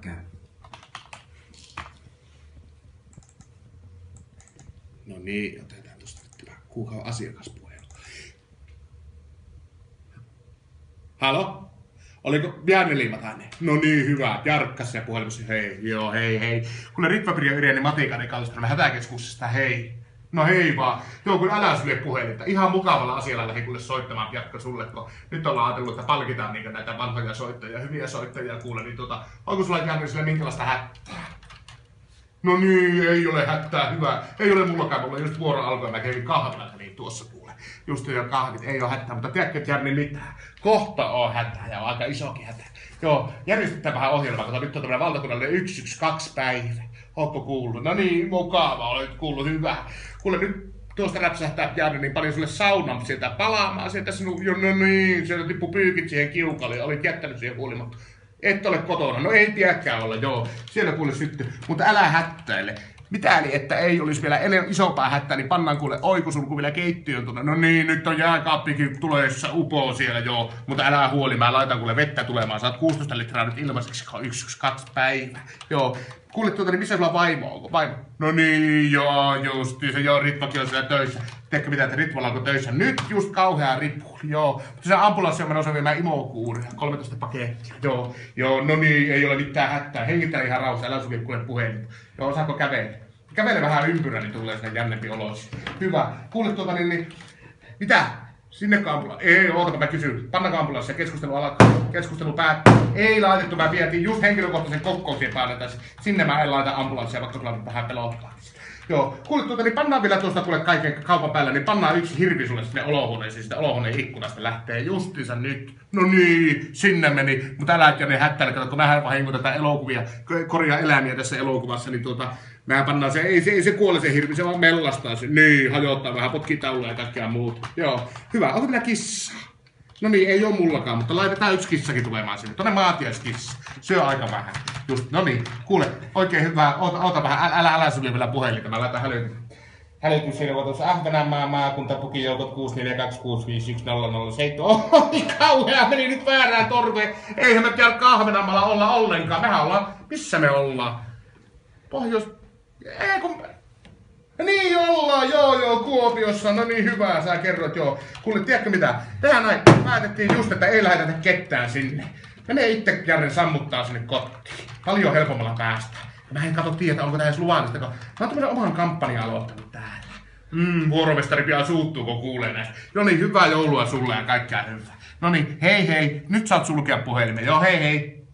käy. No niin, otetaan tuosta kuukauden asiakaspuhelu. Halo? Oliko Bjarne Liimatainen? No niin, hyvä. Jarkkas ja puhelimessa. Hei, joo, hei. Kun Ritva-Pirja Yrjäni Matikainen Kalliström hätäkeskuksesta, hei. No hei vaan. Joo, kun älä syö puhelinta. Ihan mukavalla asialla lähdin kuule soittamaan Pjarkka sulle, kun nyt ollaan ajatellut, että palkitaan niin näitä vanhoja soittajia, hyviä soittajia kuule, niin onko sulla Janne sille minkälaista hättää? No niin, ei ole hättää, hyvä. Ei ole mullakaan, mulla just vuoro alkoi, mä kävin kahvilla niin tuossa kuule. Just jo kahvit, ei ole hätää, mutta tiedätkö Janne mitään? Kohta on hätää ja on aika isokin hätä. Joo, järjestetään vähän ohjelmaa, kato nyt on tämmönen valtakunnallinen 112 päivä. Ootko kuullut? No niin, mukava, olet kuullut, hyvä. Kuule nyt tuosta räpsähtää Janne niin paljon sulle saunan sieltä palaamaan sieltä sinun, no niin, sieltä tippu pyykit siihen kiukalle, olit jättänyt siihen huolimatta. Et ole kotona, no ei tiedäkään olla, joo, siellä kuule sytty, mutta älä hättäile. Mitäli, että ei olisi vielä isompaa hättää, niin pannaan kuule oikosulku vielä keittiön tuonne. No niin, nyt on jääkaappikin tulossa upoo siellä, joo. Mutta älä huoli, mä laitan kuule vettä tulemaan. Saat 16 litraa nyt ilmaiseksi 1-2 päivä. Joo. Kuule niin missä sulla vaimo onko? Vaimo? No niin, joo, justiinsa, joo, Ritvakin on siellä töissä. Tiedätkö mitä, että Ritvalla onko töissä? Nyt just kauhea ripuli, joo. Mutta se ambulanssi on menossa viemään imokuuria, 13 pakettia, joo, no niin, ei ole mitään hätää. Hengitä ihan rauhassa, älä sulje kuule puhelinta. Joo, osaako kävellä? Kävele vähän ympyrä, niin tulee sinne jännempi olosi. Hyvä. Kuule niin, mitä? Sinnekö ambulanssi? Ei, ootapa mä kysyn. Pannako ambulanssi ja keskustelu alkaa. Keskustelu päättyy. Ei laitettu, mä vietiin just henkilökohtaisen kokouksien päälle tässä. Sinne mä en laita ambulanssia, vaikka sulla on vähän pelottaa. Joo, kuule niin pannaan vielä tuosta kuule kaiken kaupan päällä, niin pannaan yksi hirvi sulle sinne olohuoneeseen, sitä olohuoneen ikkunasta lähtee justiinsa nyt. No niin, sinne meni, mutta älä ne hättäile, kato, kun mähän vahingoitetaan elokuvia, korjaa eläimiä tässä elokuvassa, niin mehän pannaan se, ei se kuole se hirvi, se vaan mellastaa se, niin, hajottaa vähän, potkii tauluja ja kaikkea muuta. Joo, hyvä, onko vielä kissaa? No niin, ei oo mullakaan, mutta laitetaan yksi kissakin tulemaan sinne. Tuonne maatiaiskissa. Syö aika vähän. Just, no niin, kuule, oikein hyvä. Oota vähän, älä sulje vielä puhelinta. Mä laitan hälytys siinä tuossa Ahvenanmaan maakuntapukijoukot 642651007. Oi kauhea, meni nyt väärään torveen. Eihän me pian Ahvenanmaalla olla ollenkaan. Mehän ollaan, missä me ollaan? Ei kun... Niin ollaan, joo, Kuopiossa, no niin hyvä, sä kerrot, joo. Kuule, tiedätkö mitä? Tehdään näin, päätettiin just, että ei lähetetä ketään sinne. Mene itse Jarren sammuttaa sinne kotiin. Paljon helpommalla päästä. Mä en tiedä, onko tää edes luvallista, kun mä oon tämmösen oman kampanjan aloittanut täällä. Vuoromestari pian suuttuu, kun kuulee näistä. No niin, hyvää joulua sulle ja kaikkea hyvää. No niin, hei, nyt saat sulkea puhelimen. Joo, hei.